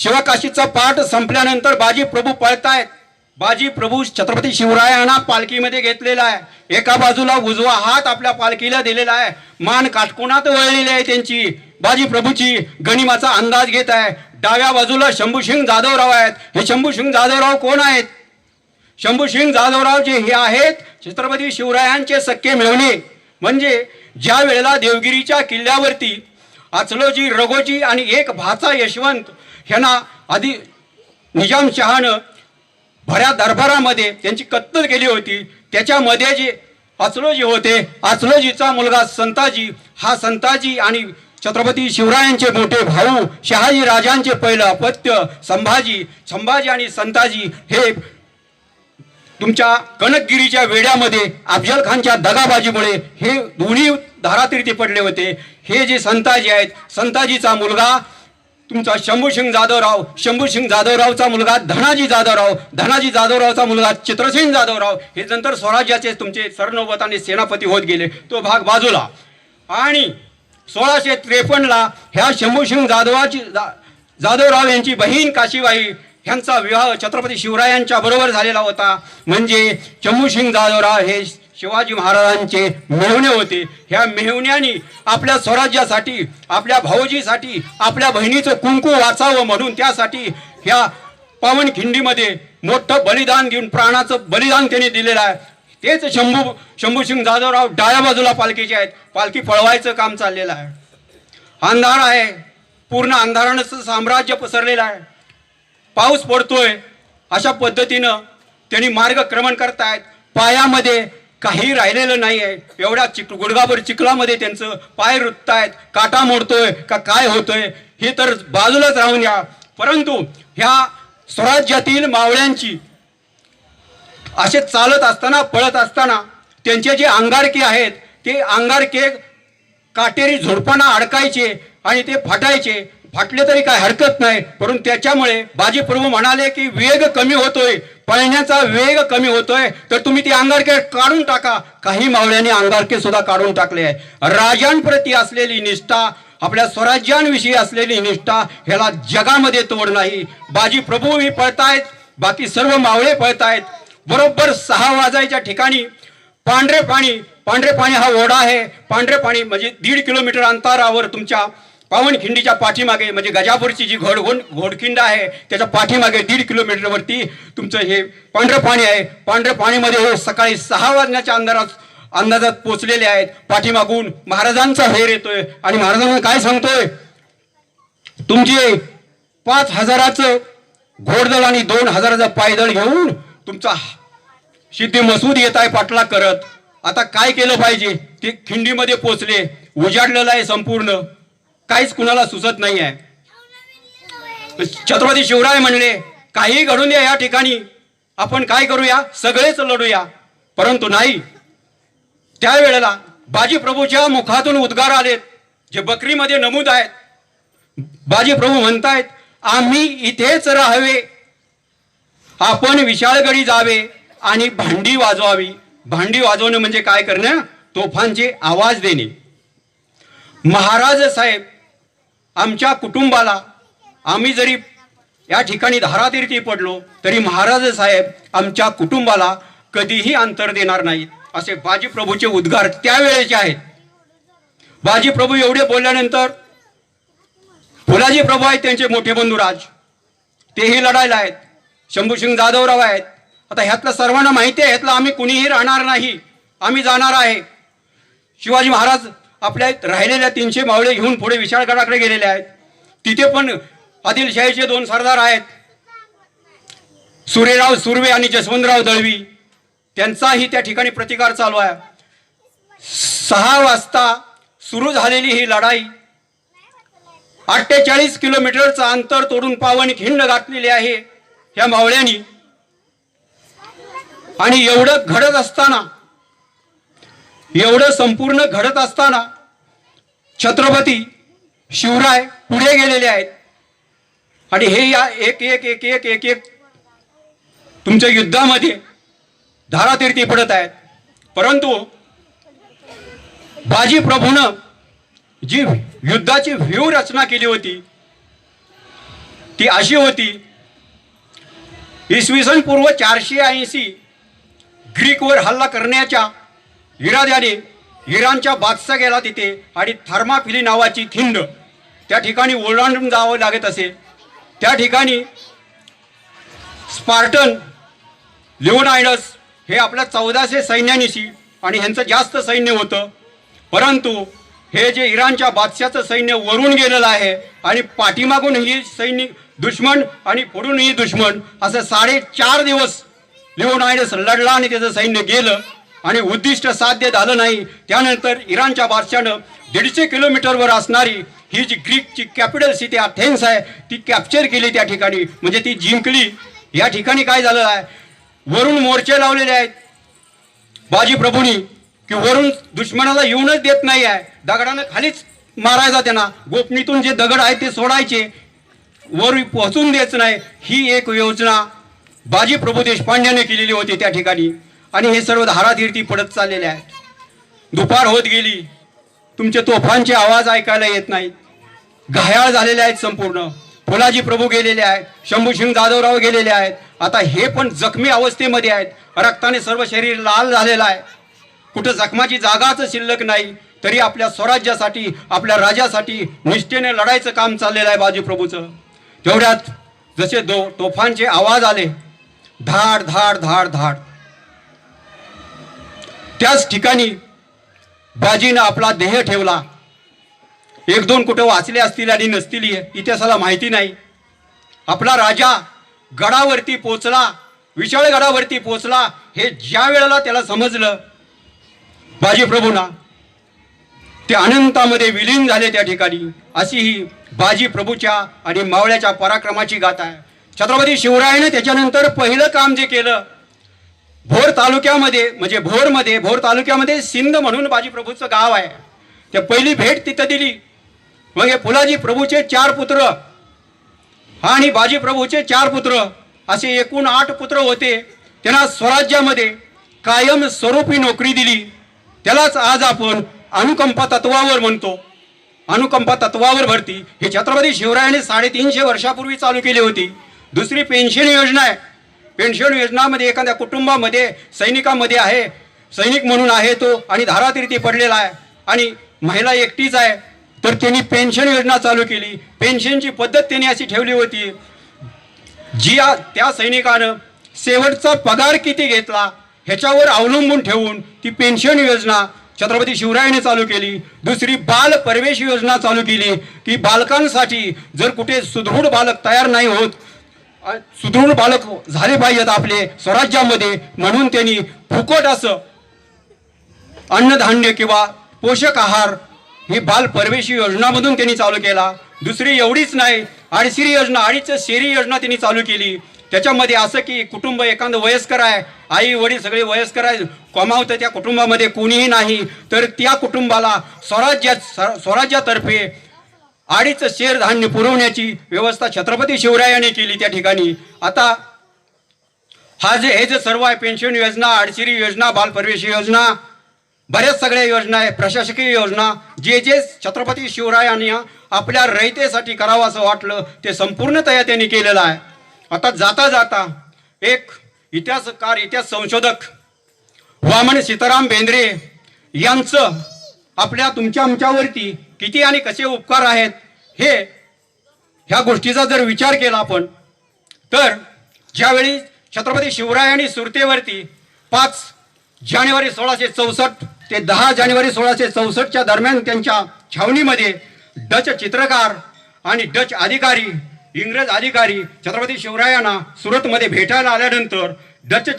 शिवकाशीचा पाठ संपल्यानंतर बाजी प्रभू पळतायत. बाजी प्रभू छत्रपती शिवरायांना पालखीमध्ये घेतलेला आहे. एका बाजूला उजवा हात आपल्या पालखीला दिलेला आहे, मान काटकोनात वळलेली आहे त्यांची. बाजी प्रभूची गनिमाचा अंदाज घेत आहे. डाव्या बाजूला शंभूसिंग जाधवराव आहेत. हे शंभूसिंग जाधवराव कोण आहेत? शंभूसिंग जाधवराव जे हे आहेत छत्रपती शिवरायांचे सख्खे मेव्हणे. म्हणजे ज्या वेळेला देवगिरीच्या किल्ल्यावरती अचलोजी, रघोजी आणि एक भाचा यशवंत ह्यांना आधी निजामशहानं भऱ्या दरबारामध्ये त्यांची कत्तल केली होती, त्याच्यामध्ये जे अचलोजी होते, अचलोजीचा मुलगा संताजी, हा संताजी आणि छत्रपती शिवरायांचे मोठे भाऊ शहाजी राजांचे पहिलं अपत्य संभाजी, संभाजी आणि संताजी हे तुमच्या कनकगिरीच्या वेड्यामध्ये अफजल खानच्या दगाबाजीमुळे हे दोन्ही धारातीर्थी पडले होते. हे जे संताजी आहेत, संताजीचा मुलगा तुमचा शंभूसिंग जाधवराव, शंभूसिंग जाधवरावचा मुलगा धनाजी जाधवराव, धनाजी जाधवरावचा मुलगा चित्रसेन जाधवराव, हे नंतर स्वराज्याचे तुमचे सरनौबत आणि सेनापती होत गेले. तो भाग बाजूला. आणि 1653ला ह्या शंभूसिंग जाधवराव यांची बहीण काशीबाई ह्यांचा विवाह छत्रपती शिवरायांच्या बरोबर झालेला होता. म्हणजे शंभूसिंग जाधवराव हे शिवाजी महाराजांचे मेव्हणे होते. ह्या मेव्हण्यानी आपल्या स्वराज्यासाठी, आपल्या भाऊजीसाठी, आपल्या बहिणीचं कुंकू वाचावं म्हणून त्यासाठी ह्या पावनखिंडीमध्ये मोठं बलिदान घेऊन प्राणाचं बलिदान त्यांनी दिलेलं आहे. तेच शंभूसिंग जाधवराव डाव्या बाजूला पालखीचे आहेत. पालखी पळवायचं काम चाललेलं आहे. अंधार आहे, पूर्ण अंधारानं साम्राज्य पसरलेलं आहे. पाऊस पडतोय, अशा पद्धतीनं त्यांनी मार्गक्रमण करतायत. पायामध्ये काही राहिलेलं नाही आहे. एवढ्या गुडघाभर चिखलामध्ये त्यांचं पाय रुततायत. काटा मोडतोय का काय होतोय हे तर बाजूलाच राहून या. परंतु ह्या स्वराज्यातील मावळ्यांची असे चालत असताना, पळत असताना त्यांचे जे अंगारके आहेत ते अंगारके काटेरी झुडपांना अडकायचे आणि ते फाटायचे. फाटले तरी काय हरकत नाही, परंतु त्याच्यामुळे बाजी प्रभू म्हणाले की वेग कमी होतोय, पळण्याचा वेग कमी होतोय, तर तुम्ही ती अंगारके काढून टाका. काही मावळ्यांनी अंगारके सुद्धा काढून टाकले आहे. राजांप्रती असलेली निष्ठा, आपल्या स्वराज्यांविषयी असलेली निष्ठा ह्याला जगामध्ये तोड नाही. बाजी प्रभू ही पळतायत, बाकी सर्व मावळे पळतायत. बरोबर 6 वाजायच्या ठिकाणी पांढरे पाणी हा ओढा आहे. पांढरे पाणी म्हणजे 1.5 किलोमीटर अंतरावर तुमच्या पावनखिंडीच्या पाठीमागे, म्हणजे गजापूरची जी घोडखिंड आहे त्याच्या पाठीमागे 1.5 किलोमीटरवरती तुमचं हे पांढरं पाणी आहे. पांढऱ्या पाणीमध्ये हे सकाळी 6 वाजण्याच्या अंदाजात पोचलेले आहेत. पाठीमागून महाराजांचा हेर येतोय आणि महाराजांना काय सांगतोय, तुमचे 5,000चं घोडदळ आणि 2,000चं पायदळ घेऊन तुमचा सिद्धी मसूद येत आहे पाटला करत. आता काय केलं पाहिजे? ते खिंडीमध्ये पोचले, उजाडलेलं आहे संपूर्ण, काहीच कुणाला सुचत नाही आहे. छत्रपती शिवराय म्हणले काही घडून द्या, या ठिकाणी आपण काय करूया, सगळेच लढूया. परंतु नाही. त्यावेळेला बाजी प्रभूच्या मुखातून उद्गार आलेत जे बकरीमध्ये नमूद आहेत. बाजी प्रभू म्हणतायत, आम्ही इथेच राहावे, आपण विशाळगडी जावे आणि भांडी वाजवावी. भांडी वाजवणं म्हणजे काय करणं, तोफांचे आवाज देणे. महाराज साहेब आमच्या कुटुंबाला, आम्ही जरी या ठिकाणी धारातीर्थी पडलो तरी महाराज साहेब आमच्या कुटुंबाला कधीही अंतर देणार नाहीत, असे बाजी प्रभूचे उद्गार त्यावेळेचे आहेत. बाजी प्रभू एवढे बोलल्यानंतर फुलाजी प्रभू आहेत त्यांचे मोठे बंधुराज, तेही लढायला आहेत. शंभूसिंग जाधवराव आहेत. आता ह्यातलं सर्वांना माहिती आहे, ह्यातलं आम्ही कुणीही राहणार नाही, आम्ही जाणार आहे. शिवाजी महाराज आपल्या राहिलेल्या 300 मावळे घेऊन पुढे विशाळगडाकडे गेलेले आहेत. तिथे पण आदिलशाहीचे 2 सरदार आहेत, सूर्यराव सुर्वे आणि जसवंतराव दळवी, त्यांचाही त्या ठिकाणी प्रतिकार चालू आहे. 6 वाजता सुरू झालेली ही लढाई 48 किलोमीटरचं अंतर तोडून पावनखिंड गाठलेली आहे ह्या मावळ्यांनी. आणि एवढं घडत असताना, एवढं संपूर्ण घडत असताना छत्रपती शिवराय पुढे गेलेले आहेत. आणि हे या एक एक एक एक एक एक तुमच्या युद्धामध्ये धारातीर्थी पडत आहेत. परंतु बाजी प्रभूनं जी युद्धाची व्यूह रचना केली होती ती अशी होती, इसवी सन पूर्व 480 ग्रीकवर हल्ला करण्याच्या इराद्याने इराणच्या बादशाह गेला तिथे आणि थर्माफिली नावाची खिंड त्या ठिकाणी ओलांडून जावं लागत असे. त्या ठिकाणी स्पार्टन लिओनायडस हे आपल्या 1400 सैन्यानिशी आणि ह्यांचं जास्त सैन्य होतं, परंतु हे जे इराणच्या बादशाचं सैन्य वरून गेलेलं आहे आणि पाठीमागून ही सैनिक दुश्मन आणि पुढूनही दुश्मन असं 4.5 दिवस लिओनायडस लढला आणि त्याचं सैन्य गेलं आणि उद्दिष्ट साध्य झालं नाही. त्यानंतर इराणच्या बादशानं 150 किलोमीटरवर असणारी ही जी ग्रीकची कॅपिटल सिटी अथेन्स आहे ती कॅप्चर केली त्या ठिकाणी, म्हणजे ती जिंकली. या ठिकाणी काय झालं आहे, वरून मोर्चे लावलेले आहेत बाजी प्रभूंनी की वरून दुश्मनाला येऊनच देत नाही आहे, दगडानं खालीच मारायचा, त्यांना गोपनीतून जे दगड आहेत ते सोडायचे, वर पोहोचून द्यायचं नाही. ही एक योजना बाजी प्रभू देशपांड्याने केलेली होती त्या ठिकाणी. आणि हे सर्व धारातीर्थी पडत चाललेले आहेत. दुपार होत गेली, तुमचे तोफांचे आवाज ऐकायला येत नाहीत, घायाळ झालेले आहेत संपूर्ण. फुलाजी प्रभू गेलेले आहेत, शंभूसिंग जाधवराव गेलेले आहेत, आता हे पण जखमी अवस्थेमध्ये आहेत, रक्ताने सर्व शरीर लाल झालेलं आहे, कुठं जखमाची जागाच शिल्लक नाही. तरी आपल्या स्वराज्यासाठी आपल्या राजासाठी निष्ठेने लढायचं काम चाललेलं आहे बाजी प्रभूचं. तेवढ्यात जसे तोफांचे आवाज आले, धाड धाड धाड धाड, त्याच ठिकाणी बाजीनं आपला देह ठेवला. 1-2 कुठं वाचले असतील आणि नसतील इतिहासाला माहिती नाही. आपला राजा गडावरती पोचला, विशाळ गडावरती पोचला, हे ज्या वेळेला त्याला समजलं बाजी प्रभूंना, ते अनंतामध्ये विलीन झाले त्या ठिकाणी. अशी ही बाजी प्रभूच्या आणि मावळ्याच्या पराक्रमाची गाथा आहे. छत्रपती शिवरायाने त्याच्यानंतर पहिलं काम जे केलं, भोर तालुक्यामध्ये म्हणजे भोर तालुक्यामध्ये सिंध म्हणून बाजी प्रभूचं गाव आहे, ते पहिली भेट तिथं दिली. मग हे फुलाजी प्रभूचे 4 पुत्र आणि बाजी प्रभूचे 4 पुत्र असे एकूण 8 पुत्र होते. त्यांना स्वराज्यामध्ये कायम स्वरूपी नोकरी दिली. त्यालाच आज आपण अनुकंपा तत्वावर म्हणतो. अनुकंपा तत्वावर भरती ही छत्रपती शिवरायाने 350 वर्षापूर्वी चालू केली होती. दुसरी पेन्शन योजना आहे. पेन्शन योजनामध्ये एखाद्या कुटुंबामध्ये सैनिकामध्ये आहे, सैनिक म्हणून आहे तो आणि धारातीर्थी पडलेला आहे आणि महिला एकटीच आहे, तर त्यांनी पेन्शन योजना चालू केली. पेन्शनची पद्धत त्यांनी अशी ठेवली होती, त्या सैनिकानं शेवटचा पगार किती घेतला ह्याच्यावर अवलंबून ठेवून ती पेन्शन योजना छत्रपती शिवरायाने चालू केली. दुसरी बाल प्रवेश योजना चालू केली की बालकांसाठी जर कुठे सुदृढ बालक तयार नाही होत, सुदृढ बालक झाले पाहिजेत आपले स्वराज्यामध्ये, म्हणून त्यांनी फुकट असं अन्नधान्य किंवा पोषक आहार ही बाल प्रवेश योजनामधून त्यांनी चालू केला. दुसरी एवढीच नाही, 2.5 योजना, 2.5 शेरी योजना त्यांनी चालू केली. त्याच्यामध्ये असं की कुटुंब एखादं वयस्कर आहे, आई वडील सगळे वयस्कर आहे, कमावतं त्या कुटुंबामध्ये कोणीही नाही, तर त्या कुटुंबाला स्वराज्यातर्फे 2.5 शेर धान्य पुरवण्याची व्यवस्था छत्रपती शिवरायाने केली त्या ठिकाणी. आता हे जे सर्व आहे, पेन्शन योजना, 2.5 योजना, बाल प्रवेश योजना, बऱ्याच सगळ्या योजना आहे, प्रशासकीय योजना, जे छत्रपती शिवरायांनी आपल्या रयतेसाठी करावं असं वाटलं ते संपूर्णतया त्यांनी केलेलं आहे. आता जाता जाता एक इतिहासकार, इतिहास संशोधक वामन सीताराम बेंद्रे यांचं आमच्यावरती किती आणि कसे उपकार आहेत ह्या गोष्टीचा जर विचार केला आपण, तर ज्यावेळी छत्रपती शिवरायांनी सुरतेवरती 5 जानेवारी 1664 ते 10 जानेवारी 1664च्या दरम्यान त्यांच्या छावणीमध्ये डच चित्रकार आणि डच अधिकारी, इंग्रज अधिकारी छत्रपती शिवरायांना सुरतमध्ये भेटायला आल्यानंतर डच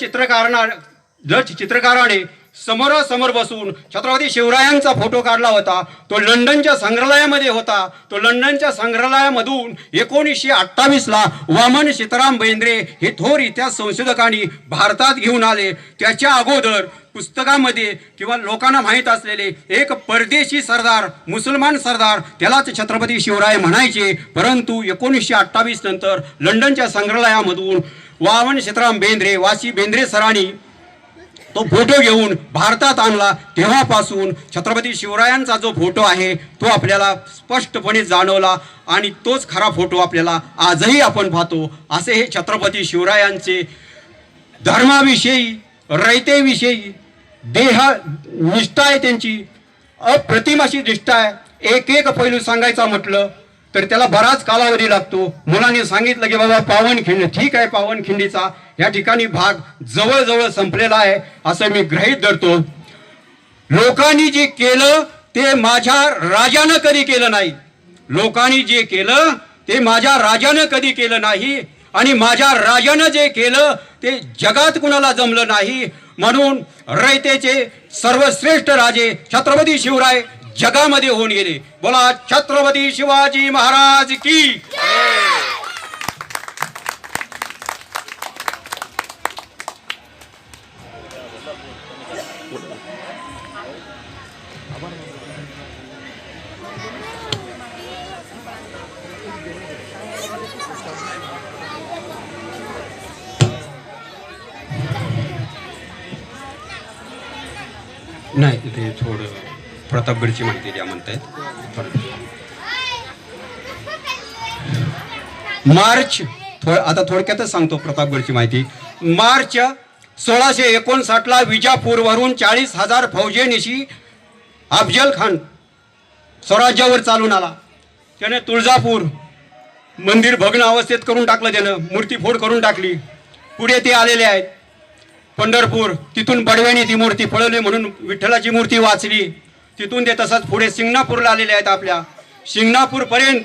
चित्रकाराने समोरासमोर बसून छत्रपती शिवरायांचा फोटो काढला होता. तो लंडनच्या संग्रहालयामध्ये होता. तो लंडनच्या संग्रहालयामधून 1928ला वामन सीताराम बेंद्रे हे थोर इतिहास संशोधकांनी भारतात घेऊन आले. त्याच्या अगोदर पुस्तकामध्ये किंवा लोकांना माहीत असलेले एक परदेशी सरदार, मुसलमान सरदार, त्यालाच छत्रपती शिवराय म्हणायचे. परंतु 1928 नंतर लंडनच्या संग्रहालयामधून वामन सीताराम बेंद्रे, वासी बेंद्रे सरांनी तो फोटो घेऊन भारतात आणला. तेव्हापासून छत्रपती शिवरायांचा जो फोटो आहे तो आपल्याला स्पष्टपणे जाणवला आणि तोच खरा फोटो आपल्याला आजही आपण पाहतो. असे हे छत्रपती शिवरायांचे धर्माविषयी, रयतेविषयी देह निष्ठा आहे, त्यांची अप्रतिम अशी निष्ठा आहे. एक एक पैलू सांगायचा म्हटलं तर त्याला बराच कालावधी लागतो. मुलांनी सांगितलं की बाबा पावनखिंड, ठीक आहे, पावनखिंडीचा या ठिकाणी भाग जवळजवळ संपलेला आहे असं मी गृहीत धरतो. लोकांनी जे केलं ते माझ्या राजानं कधी केलं नाही. लोकांनी जे केलं ते माझ्या राजानं कधी केलं नाही आणि माझ्या राजानं जे केलं ते जगात कुणाला जमलं नाही. म्हणून रयतेचे सर्वश्रेष्ठ राजे छत्रपती शिवराय जगामध्ये होऊन गेले. बोला छत्रपती शिवाजी महाराज की. नाही ते थोडं प्रतापगडची माहिती द्या म्हणतायत. मार्च आता थोडक्यातच सांगतो प्रतापगडची माहिती. मार्च 1659 विजापूरवरून 40,000 फौजेनिशी अफजल खान स्वराज्यावर चालून आला. त्याने तुळजापूर मंदिर भग्न अवस्थेत करून टाकलं, त्यानं मूर्तीफोड करून टाकली. पुढे ते आलेले आहेत पंढरपूर, तिथून बडव्याने ती मूर्ती पळवली म्हणून विठ्ठलाची मूर्ती वाचली. तिथून ते तसंच पुढे सिंगणापूरला आलेले आहेत. आपल्या सिंगणापूरपर्यंत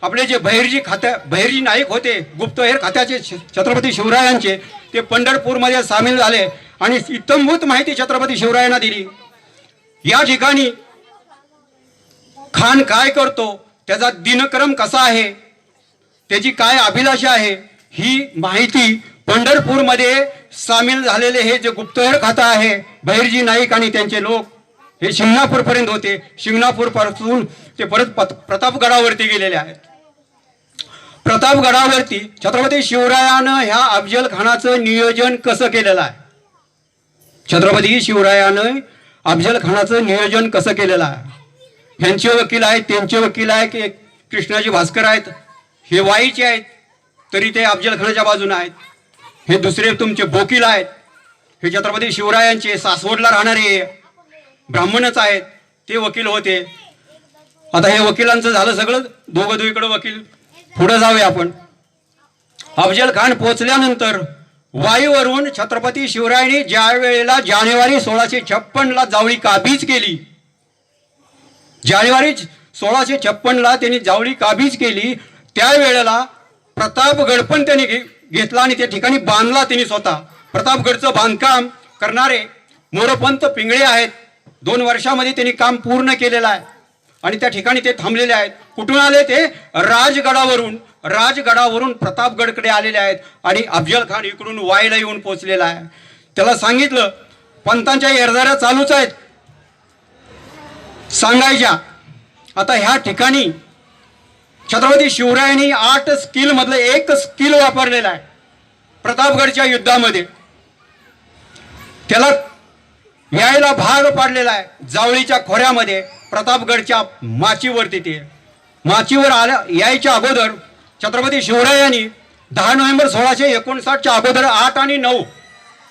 आपले जे बहिर्जी नाईक होते गुप्तहेर खात्याचे छत्रपती शिवरायांचे, ते पंढरपूरमध्ये सामील झाले आणि इत्थंभूत माहिती छत्रपती शिवरायांना दिली. या ठिकाणी खान काय करतो, त्याचा दिनक्रम कसा आहे, त्याची काय अभिलाषा आहे, ही माहिती पंढरपूरमध्ये सामील झालेले हे जे गुप्तहेर खातं आहे बहिर्जी नाईक आणि त्यांचे लोक, हे शिंगणापूरपर्यंत होते. शिंगणापूरपासून ते परत प्रतापगडावरती गेलेले आहेत. प्रतापगडावरती छत्रपती शिवरायानं ह्या अफजल खानाचं नियोजन कसं केलेलं आहे, छत्रपती शिवरायानं अफजल खानाचं नियोजन कसं केलेलं आहे. ह्यांचे वकील आहेत, त्यांचे वकील आहे की कृष्णाजी भास्कर आहेत, हे वाईचे आहेत तरी ते अफजल खानाच्या बाजूने आहेत. हे दुसरे तुमचे वकील आहेत, हे छत्रपती शिवरायांचे सासवडला राहणारे ब्राह्मणच आहेत, ते वकील होते. आता हे वकिलांचं झालं सगळं, दोघं दुईकडे वकील. पुढे जाऊया आपण. अफजल खान पोहोचल्यानंतर वाईवरून छत्रपती शिवरायांनी ज्या वेळेला जानेवारी 1656 जावळी काबीज केली, जानेवारी 1656 त्यांनी जावळी काबीज केली, त्यावेळेला प्रतापगड पण त्यांनी घेतला आणि त्या ठिकाणी बांधला त्यांनी स्वतः. प्रतापगडचं बांधकाम करणारे मोरपंत पिंगळे आहेत. 2 वर्षामध्ये त्यांनी काम पूर्ण केलेलं आहे आणि त्या ठिकाणी ते थांबलेले आहेत. कुठून आले ते? राजगडावरून प्रतापगडकडे आलेले आहेत आणि अफजल खान इकडून वाईला येऊन पोहोचलेला आहे. त्याला सांगितलं, पंतांच्या एरदाऱ्या चालूच आहेत सांगायच्या. आता ह्या ठिकाणी छत्रपती शिवरायांनी 8 स्किल मधलं एक स्किल वापरलेलं आहे प्रतापगडच्या युद्धामध्ये. त्याला यायला भाग पाडलेला आहे जावळीच्या खोऱ्यामध्ये प्रतापगडच्या माचीवरती. ते माचीवर यायच्या अगोदर छत्रपती शिवरायांनी 10 नोव्हेंबर 1659 अगोदर 8 आणि 9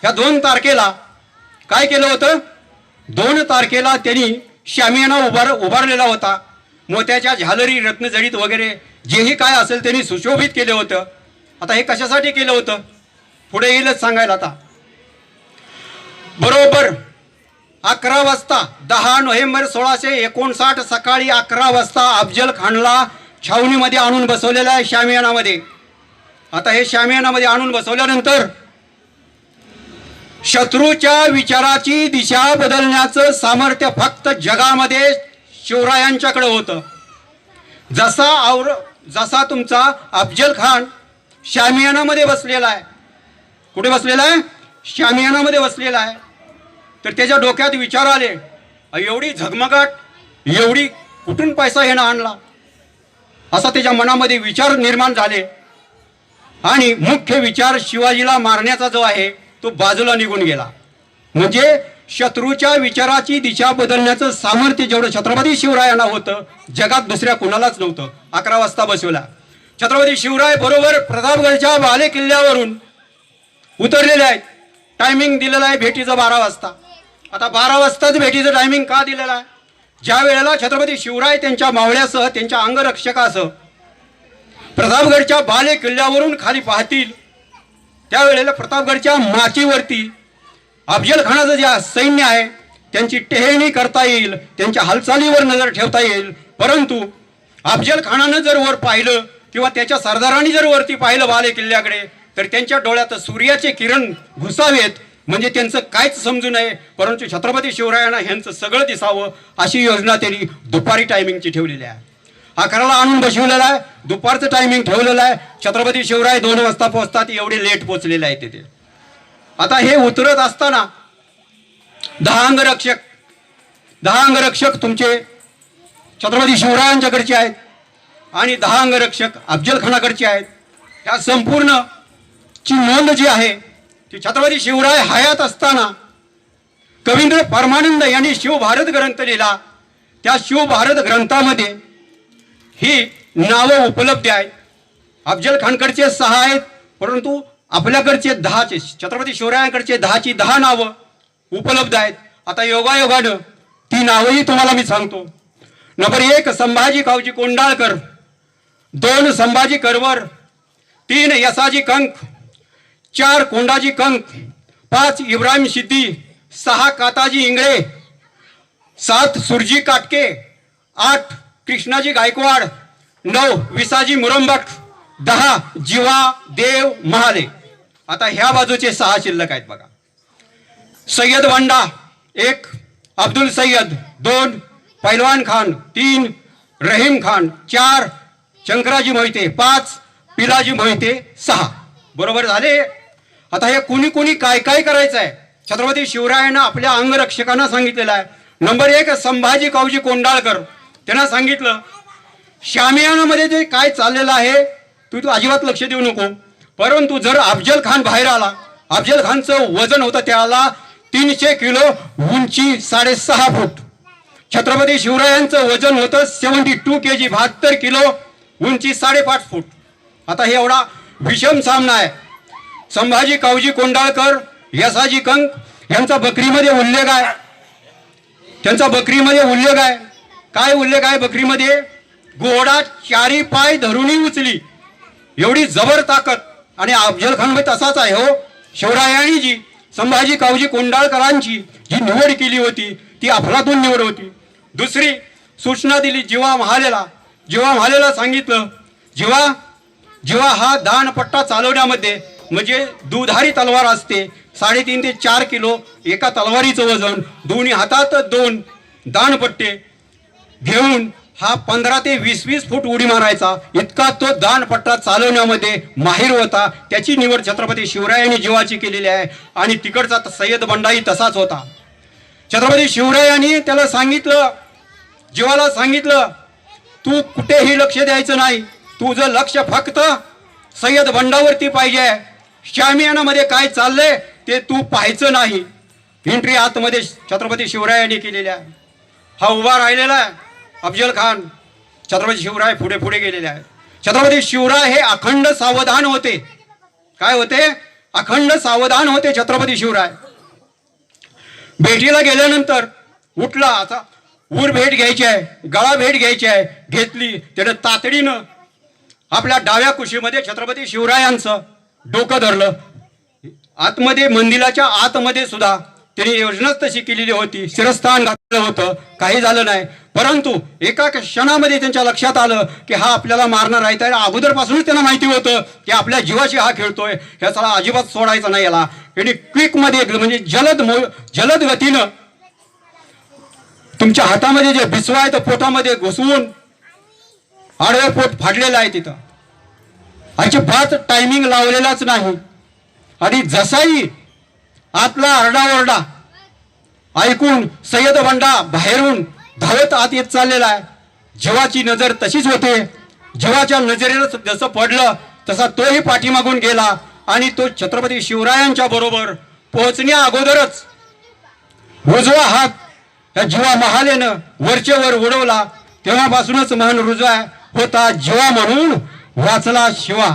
ह्या 2 तारखेला काय केलं होतं? 2 तारखेला त्यांनी शामियाना उभारलेला होता. मोत्याच्या झालरी, रत्नजडीत वगैरे जेही काय असेल त्यांनी सुशोभित केलं होतं. आता हे कशासाठी केलं होतं पुढे येईलच सांगायला. आता बरोबर 11 वाजता 10 नोव्हेंबर 1659 सकाळी 11 वाजता अफजल खानला छावणीमध्ये आणून बसवलेलं आहे शामियानामध्ये. आता हे शामियानामध्ये आणून बसवल्यानंतर शत्रूच्या विचाराची दिशा बदलण्याचं सामर्थ्य फक्त जगामध्ये शिवरायांच्याकडे होतं. जसा तुमचा अफजल खान शामियानामध्ये बसलेला आहे, कुठे बसलेला आहे? शामियानामध्ये बसलेला आहे. तर त्याच्या डोक्यात विचार आले, एवढी झगमगाट, एवढी कुठून पैसा ह्यानं आणला, असा त्याच्या मनामध्ये विचार निर्माण झाले. आणि मुख्य विचार शिवाजीला मारण्याचा जो आहे तो बाजूला निघून गेला. म्हणजे शत्रूच्या विचाराची दिशा बदलण्याचं सामर्थ्य जेवढं छत्रपती शिवरायांना होतं जगात दुसऱ्या कुणालाच नव्हतं. 11 वाजता बसवला. छत्रपती शिवराय बरोबर प्रतापगडच्या बाले किल्ल्यावरून उतरलेले आहेत. टायमिंग दिलेलं आहे भेटीचं 12 वाजता. आता 12 वाजताच भेटीचं टायमिंग का दिलेलं आहे? ज्या वेळेला छत्रपती शिवराय त्यांच्या मावळ्यासह त्यांच्या अंगरक्षकासह प्रतापगडच्या बाले किल्ल्यावरून खाली पाहतील त्यावेळेला प्रतापगडच्या माचीवरती अफजल खानाचं जे सैन्य आहे त्यांची टेहळणी करता येईल, त्यांच्या हालचालीवर नजर ठेवता येईल. परंतु अफजल खानानं जर वर पाहिलं किंवा त्याच्या सरदारांनी जर वरती पाहिलं बाले किल्ल्याकडे तर त्यांच्या डोळ्यात सूर्याचे किरण घुसावेत म्हणजे त्यांचं काहीच समजू नये. परंतु छत्रपती शिवरायांना ह्यांचं सगळं दिसावं अशी योजना त्यांनी दुपारी टायमिंगची ठेवलेली आहे. 11ला आणून बसवलेला आहे, दुपारचं टायमिंग ठेवलेलं आहे. छत्रपती शिवराय 2 वाजता पोहोचतात, एवढे लेट पोहोचलेले आहे तिथे. आता हे उतरत असताना 10 अंगरक्षक तुमचे छत्रपती शिवरायांच्याकडचे आहेत आणि 10 अंगरक्षक अफजल खानाकडचे आहेत. ह्या संपूर्ण ची नोंद जी आहे ती छत्रपती शिवराय हयात असताना कवींद्र परमानंद यांनी शिवभारत ग्रंथ लिहिला. त्या शिवभारत ग्रंथामध्ये ही नावं उपलब्ध आहेत. अफजल खानकडचे 6 आहेत परंतु आपल्याकडचे 10चे छत्रपती शिवरायांकडचे 10ची 10 नावं उपलब्ध आहेत. आता योगायोगानं ती नावंही तुम्हाला मी सांगतो. नंबर 1 संभाजी कावजी कोंडाळकर, 2 संभाजी करवर, 3 यसाजी कंक, 4 कोंडाजी कंक, 5 इब्राहिम सिद्दी, 6 काताजी इंगळे, 7 सुरजी काटके, 8 कृष्णाजी गायकवाड, 9 विसाजी मुरंबट, 10 जीवा देव महाले. आता ह्या बाजूचे 6 शिल्लक आहेत बघा. सय्यद वांडा 1, अब्दुल सय्यद 2, पैलवान खान 3, रहीम खान 4, शंकराजी मोहिते 5, पिलाजी मोहिते 6. बरोबर झाले. आता हे कुणी कुणी काय काय करायचं आहे छत्रपती शिवरायांना आपल्या अंगरक्षकांना सांगितलेलं आहे. नंबर 1 संभाजी कावजी कोंडाळकर त्यांना सांगितलं शामियानामध्ये जे काय चाललेलं आहे तू अजिबात लक्ष देऊ नको. परंतु जर अफजल खान बाहेर आला, अफजल खानचं वजन होतं त्याला 300 किलो, उंची 6.5 फूट. छत्रपती शिवरायांचं वजन होतं 72 kg, 72 किलो, उंची 5.5 फूट. आता हे एवढा विषम सामना आहे. संभाजी कावजी कोंडाळकर, यसाजी कंक यांचा बकरीमध्ये उल्लेख आहे. त्यांचा बकरीमध्ये उल्लेख आहे. काय उल्लेख आहे बकरीमध्ये? घोडा 4 पाय धरूनही उचली, एवढी जबर ताकद. आणि अफजल खान तसाच आहे हो. शिवरायांनी जी संभाजी कावजी कोंडाळकरांची जी निवड केली होती ती अफलातून निवड होती. दुसरी सूचना दिली जीवा महालेला सांगितलं जीवा हा दानपट्टा चालवण्यामध्ये म्हणजे दुधारी तलवार असते 3.5 ते 4 किलो एका तलवारीचं वजन, दोन्ही हातात 2 दानपट्टे घेऊन हा 15 ते 20 फूट उडी मारायचा. इतका तो दानपट्टा चालवण्यामध्ये माहिर होता. त्याची निवड छत्रपती शिवरायांनी जीवाची केलेली आहे. आणि तिकडचा सय्यद बंडाही तसाच होता. छत्रपती शिवरायांनी त्याला सांगितलं, जीवाला सांगितलं तू कुठेही लक्ष द्यायचं नाही, तुझं लक्ष फक्त सय्यद बंडावरती पाहिजे. शामियानामध्ये काय चाललंय ते तू पाहायचं नाही. एंट्री आतमध्ये छत्रपती शिवरायांनी केलेली आहे. हा उभा राहिलेला आहे अफजल खान, छत्रपती शिवराय पुढे पुढे गेलेले आहेत. छत्रपती शिवराय हे अखंड सावधान होते. काय होते? अखंड सावधान होते छत्रपती शिवराय. भेटीला गेल्यानंतर उठला, आता ऊर भेट घ्यायची आहे, गळा भेट घ्यायची आहे, घेतली. त्यानं तातडीनं आपल्या डाव्या कुशीमध्ये छत्रपती शिवरायांचं डोकं धरलं. आतमध्ये मंदिराच्या आतमध्ये सुद्धा त्यांनी योजनाच तशी केलेली होती. शिरस्थान घातलं होतं, काही झालं नाही. परंतु एका क्षणामध्ये त्यांच्या लक्षात आलं की हा आपल्याला मारणार आहे. त्या अगोदरपासूनच त्यांना माहिती होतं की आपल्या जीवाशी हा खेळतोय, ह्याला अजिबात सोडायचा नाही. याला त्यांनी क्विकमध्ये म्हणजे जलद गतीनं तुमच्या हातामध्ये जे बिस्वा आहे तर पोटामध्ये घुसवून आडवे पोट फाडलेलं आहे तिथं. अजिबात टायमिंग लावलेलाच नाही. आणि जसाही आतला आरडाओरडा ऐकून सय्यद बंडा बाहेरून धावत आत येत चाललेला आहे. जीवाची नजर तशीच होते. जीवाच्या नजरेला जसं पडलं तसा तोही पाठीमागून गेला आणि तो छत्रपती शिवरायांच्या बरोबर पोहोचण्या अगोदरच उजवा हात या जीवा महालेनं वरचे वर उडवला, तेव्हापासूनच मन रुजवा होता जीवा म्हणून वाचला शिवा.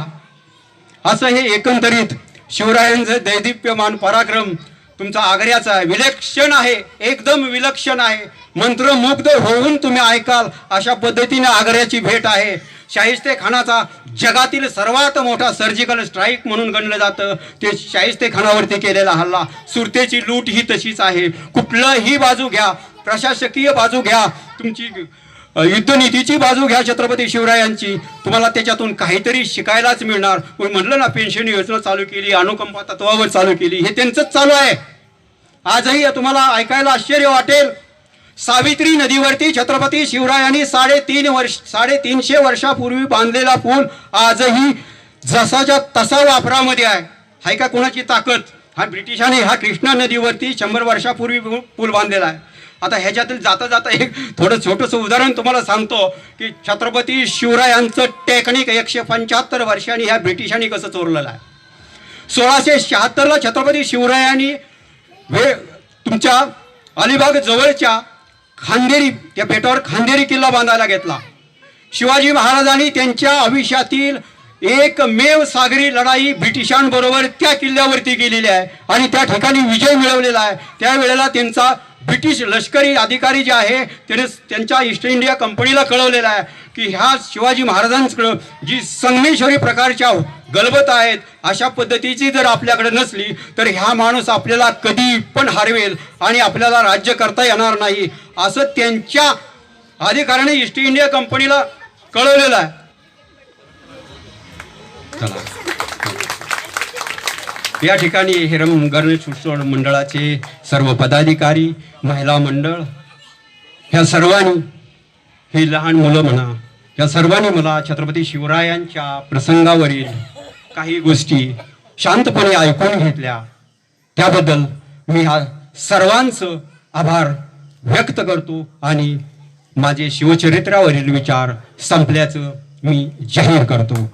असं हे एकंदरीत शिवरायांचं दैदिप्यमान पराक्रम तुमचा आग्र्याचा विलक्षण आहे, एकदम विलक्षण आहे. मंत्रमुग्ध होऊन तुम्ही ऐकाल अशा पद्धतीने आग्र्याची भेट आहे. शाहिस्ते खानाचा जगातील सर्वात मोठा सर्जिकल स्ट्राईक म्हणून गणलं जातं ते शाहिस्ते खानावरती केलेला हल्ला. सुरतेची लूट ही तशीच आहे. कुठलंही बाजू घ्या, प्रशासकीय बाजू घ्या, तुमची युद्धनीतीची बाजू घ्या छत्रपती शिवरायांची, तुम्हाला त्याच्यातून काहीतरी शिकायलाच मिळणार. कोणी म्हणलं ना पेन्शन योजना चालू केली, अनुकंपा तत्वावर चालू केली, हे त्यांचंच चालू आहे. आजही तुम्हाला ऐकायला आश्चर्य वाटेल, सावित्री नदीवरती छत्रपती शिवरायांनी 350 वर्षापूर्वी बांधलेला पूल आजही जसाच्या तसा वापरामध्ये आहे. हाय का कोणाची ताकद? हा ब्रिटिशांनी हा कृष्णा नदीवरती 100 वर्षापूर्वी पूल बांधलेला आहे. आता ह्याच्यातील जाता जाता एक थोडं छोटंसं उदाहरण तुम्हाला सांगतो की छत्रपती शिवरायांचं टेक्निक 175 वर्षांनी ह्या ब्रिटिशांनी कसं चोरलेलं आहे. 1676ला छत्रपती शिवरायांनी तुमच्या अलिबाग जवळच्या खांदेरी त्या बेटावर खांदेरी किल्ला बांधायला घेतला. शिवाजी महाराजांनी त्यांच्या आयुष्यातील एकमेव सागरी लढाई ब्रिटिशांबरोबर त्या किल्ल्यावरती केलेली आहे आणि त्या ठिकाणी विजय मिळवलेला आहे. त्यावेळेला त्यांचा ब्रिटिश लष्करी अधिकारी जे आहे त्याने त्यांच्या ईस्ट इंडिया कंपनीला कळवलेलं आहे की ह्या शिवाजी महाराजांकडं जी संगमेश्वरी प्रकारच्या गलबत आहेत अशा पद्धतीची जर आपल्याकडे नसली तर ह्या माणूस आपल्याला कधी पण हरवेल आणि आपल्याला राज्य करता येणार नाही, असं त्यांच्या अधिकाऱ्याने ईस्ट इंडिया कंपनीला कळवलेलं आहे. या ठिकाणी हिरम गणेश उत्सव मंडळाचे सर्व पदाधिकारी, महिला मंडळ, ह्या सर्वांनी, हे लहान मुलं म्हणा, या सर्वांनी मला छत्रपती शिवरायांच्या प्रसंगावरील काही गोष्टी शांतपणे ऐकून घेतल्या. त्याबद्दल मी हा सर्वांचं आभार व्यक्त करतो आणि माझे शिवचरित्रावरील विचार संपल्याचं मी जाहीर करतो.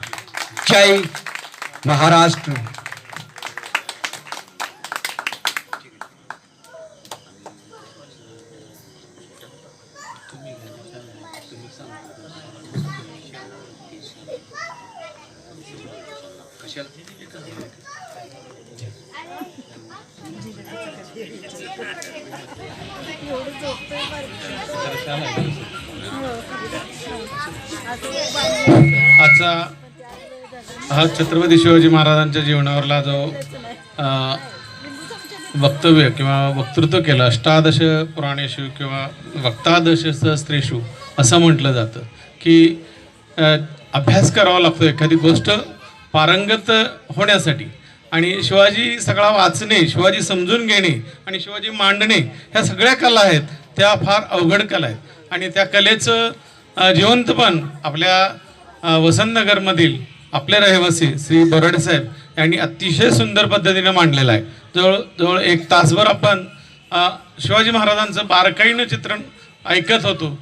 जय महाराष्ट्र. आजचा हा छत्रपती शिवाजी महाराजांच्या जीवनावरला जो वक्तव्य किंवा वक्तृत्व केलं, अष्टादश पुराणेषु किंवा वक्तादश सहस्त्रेषु असं म्हटलं जातं की अभ्यास करावा लागतो एखादी गोष्ट पारंगत होण्यासाठी. आणि शिवाजी सगळा वाचणे, शिवाजी समजून घेणे आणि शिवाजी मांडणे ह्या सगळ्या कला आहेत, त्या फार अवघड कला आहेत. आणि त्या कलेचं जिवंतपण आपल्या वसंतनगरमधील आपले रहिवासी श्री बोराडे साहेब यांनी अतिशय सुंदर पद्धतीने मांडलेलं आहे. जवळ 1 तासभर आपण शिवाजी महाराजांचं बारकाईनं चित्रण ऐकत होतो.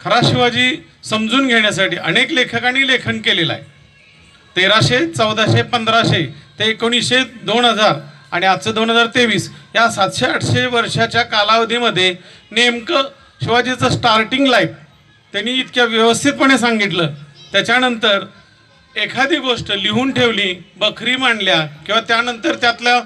खरा शिवाजी समजून घेण्यासाठी अनेक लेखकांनी लेखन केलेलं आहे. 1300, 1400, 1500 ते 1900, 2000 आणि आजचं 2023 या 700-800 वर्षाच्या कालावधीमध्ये नेमकं शिवाजीचं स्टार्टिंग लाईफ त्यांनी इतक्या व्यवस्थितपणे सांगितलं. त्याच्यानंतर एखादी गोष्ट लिहून ठेवली, बखरी मांडल्या किंवा त्यानंतर त्यातल्या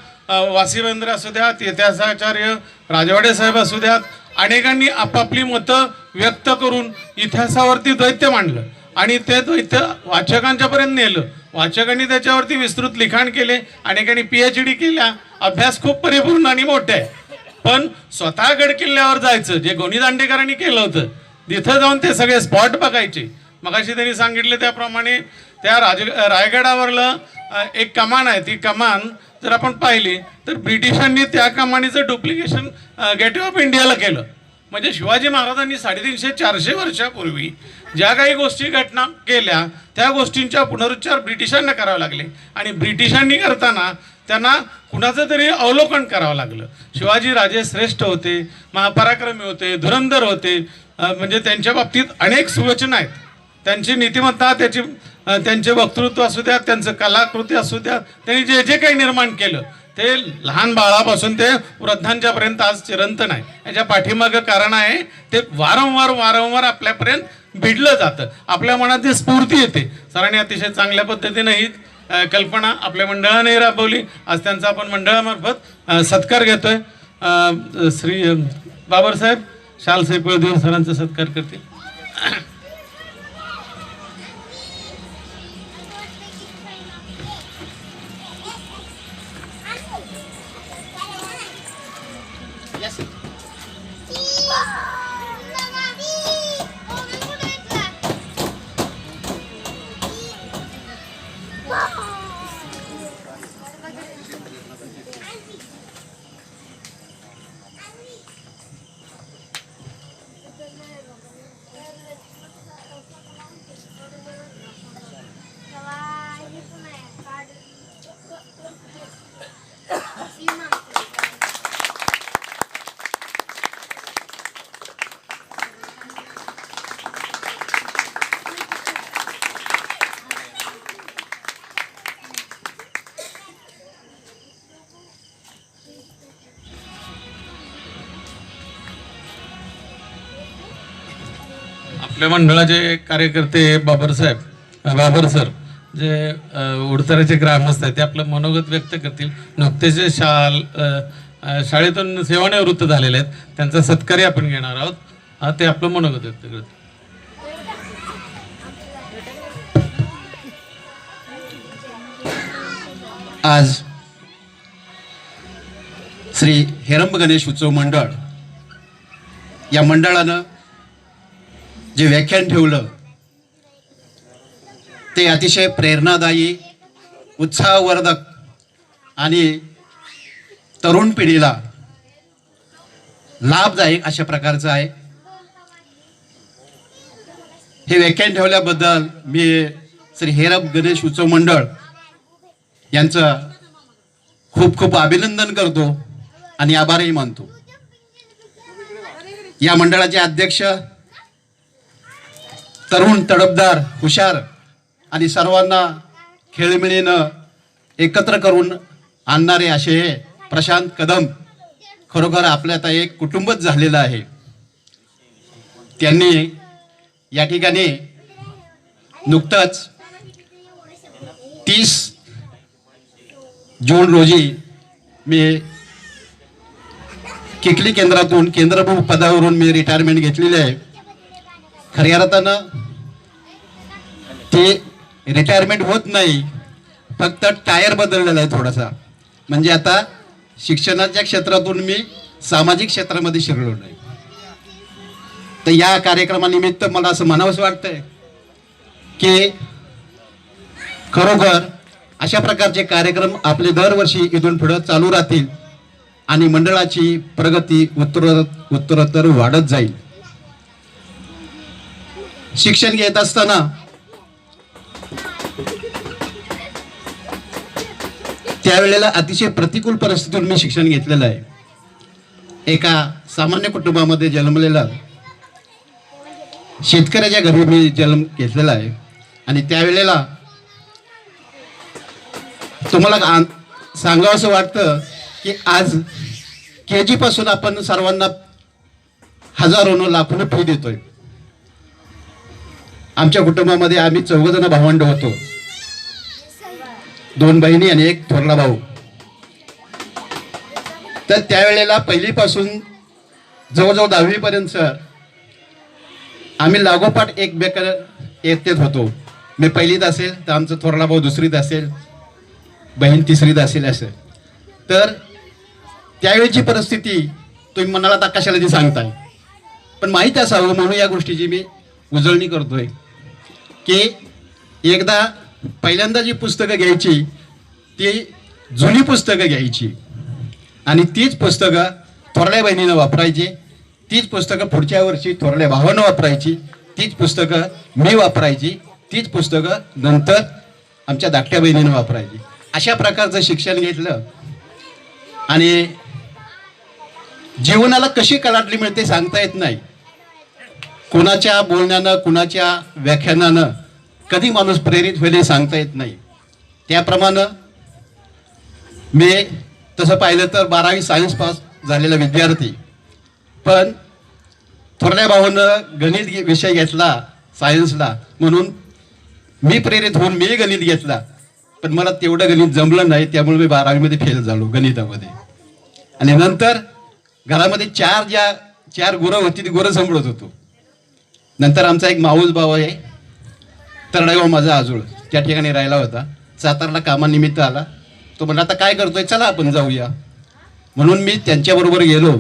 वासीवेंद्र असू द्यात, इतिहासाचार्य राजवाडे साहेब असू द्यात, अनेकांनी आपापली मतं व्यक्त करून इतिहासावरती दैत्य मांडलं आणि ते दैत्य वाचकांच्यापर्यंत नेलं. वाचकांनी त्याच्यावरती विस्तृत लिखाण केले, अनेकांनी PhD केल्या. अभ्यास खूप परिपूर्ण आणि मोठे आहे. पण स्वतः गड किल्ल्यावर जायचं जे गोनी दांडेकरांनी केलं होतं, तिथं जाऊन ते सगळे स्पॉट बघायचे. मगाशी त्यांनी सांगितले त्याप्रमाणे त्या रायगडावरलं एक कमान आहे, ती कमान जर आपण पाहिली तर ब्रिटिशांनी त्या कमानीचं डुप्लिकेशन गेटवे ऑफ इंडियाला केलं. म्हणजे शिवाजी महाराजांनी 350-400 वर्षापूर्वी ज्या काही गोष्टी घटना केल्या त्या गोष्टींच्या पुनरुच्चार ब्रिटिशांना करावे लागले आणि ब्रिटिशांनी करताना त्यांना कुणाचं तरी अवलोकन करावं लागलं. शिवाजी राजे श्रेष्ठ होते, महापराक्रमी होते, धुरंधर होते. म्हणजे त्यांच्या बाबतीत अनेक सुवचना आहेत. त्यांची नीतिमत्ता, त्यांचे वक्तृत्व असू द्या, त्यांचं कलाकृती असू द्या, त्यांनी जे जे काही निर्माण केलं ते लहान बाळापासून ते वृद्धांच्यापर्यंत आज चिरंतन आहे. याच्या पाठीमागं कारण आहे ते वारंवार आपल्यापर्यंत भिडलं जातं, आपल्या मनात ती स्फूर्ती येते. सरांनी अतिशय चांगल्या पद्धतीने ही कल्पना आपल्या मंडळाने राबवली. आज त्यांचा आपण मंडळामार्फत सत्कार घेतोय. श्री बाबरसाहेब शालसाहेब पिळदेव सरांचा सत्कार करतील. आपल्या मंडळाचे कार्यकर्ते बाबर सर जे उडतऱ्याचे ग्रामस्थ आहेत ते आपलं मनोगत व्यक्त करतील. नुकतेच शाळेतून सेवानिवृत्त झालेले आहेत, त्यांचा सत्कारही आपण घेणार आहोत. ते आपलं मनोगत व्यक्त करतील. आज श्री हेरंब गणेश उत्सव मंडळ या मंडळानं जे व्याख्यान ठेवलं ते अतिशय प्रेरणादायी, उत्साहवर्धक आणि तरुण पिढीला लाभदायक अशा प्रकारचं आहे. हे व्याख्यान ठेवल्याबद्दल मी श्री हेरंब गणेश उत्सव मंडळ यांचं खूप खूप अभिनंदन करतो आणि आभारही मानतो. या मंडळाचे अध्यक्ष तरुण, तडफदार, हुशार आणि सर्वांना खेळीमेळीनं एकत्र करून आणणारे असे हे प्रशांत कदम खरोखर आपल्यात एक कुटुंबच झालेलं आहे. त्यांनी या ठिकाणी नुकतंच 30 जून रोजी मी किकली केंद्रातून केंद्रप्रमुख पदावरून मी रिटायरमेंट घेतलेली आहे. खऱ्या अर्थानं ते रिटायरमेंट होत नाही, फक्त टायर बदललेला आहे थोडासा. म्हणजे आता शिक्षणाच्या क्षेत्रातून मी सामाजिक क्षेत्रामध्ये शिरलो नाही. तर या कार्यक्रमानिमित्त मला असं म्हणावंसं वाटतंय की खरोखर अशा प्रकारचे कार्यक्रम आपले दरवर्षी इथून पुढे चालू राहतील आणि मंडळाची प्रगती उत्तरोत्तर वाढत जाईल. शिक्षण घेत असताना त्यावेळेला अतिशय प्रतिकूल परिस्थितीतून मी शिक्षण घेतलेलं आहे. एका सामान्य कुटुंबामध्ये जन्मलेला शेतकऱ्याच्या घरी मी जन्म घेतलेला आहे. आणि त्यावेळेला तुम्हाला सांगावं असं वाटतं की आज KG पासून आपण सर्वांना हजारोनं लाखोनं फी देतोय. आमच्या कुटुंबामध्ये आम्ही 4 जण भावंड होतो, 2 बहिणी आणि 1 थोरला भाऊ. तर त्यावेळेला पहिलीपासून जवळजवळ 10वी पर्यंत सर आम्ही लागोपाठ एकतेत होतो. मी पहिलीत असेल तर आमचा थोरला भाऊ दुसरीत असेल, बहीण तिसरीत असेल असं. तर त्यावेळीची परिस्थिती तुम्ही म्हणाला आता कशाला ती सांगताय, पण माहीत असावं म्हणून या गोष्टीची मी उजळणी करतोय की एकदा पहिल्यांदा जी पुस्तकं घ्यायची ती जुनी पुस्तकं घ्यायची आणि तीच पुस्तकं थोरल्या बहिणीनं वापरायची, तीच पुस्तकं पुढच्या वर्षी थोरल्या भावानं वापरायची, तीच पुस्तकं मी वापरायची, तीच पुस्तकं नंतर आमच्या धाकट्या बहिणीनं वापरायची. अशा प्रकारचं शिक्षण घेतलं आणि जीवनाला कशी कलाटणी मिळते सांगता येत नाही. कुणाच्या बोलण्यानं, कुणाच्या व्याख्यानानं कधी माणूस प्रेरित होईल सांगता येत नाही. त्याप्रमाणे मी तसं पाहिलं तर 12वी सायन्स पास झालेला विद्यार्थी, पण थोरल्या भावानं गणित विषय घेतला सायन्सला, म्हणून मी प्रेरित होऊन मी गणित घेतला, पण मला तेवढं गणित जमलं नाही, त्यामुळे मी 12वीमध्ये फेल झालो गणितामध्ये. आणि नंतर घरामध्ये चार गुरं होती, ती गुरं सांभाळत होतो. नंतर आमचा एक माऊस भाऊ आहे तरडागाव माझा आजोळ, त्या ठिकाणी राहिला होता, सातारला कामानिमित्त आला. तो म्हणला आता काय करतोय, चला आपण जाऊया. म्हणून मी त्यांच्याबरोबर गेलो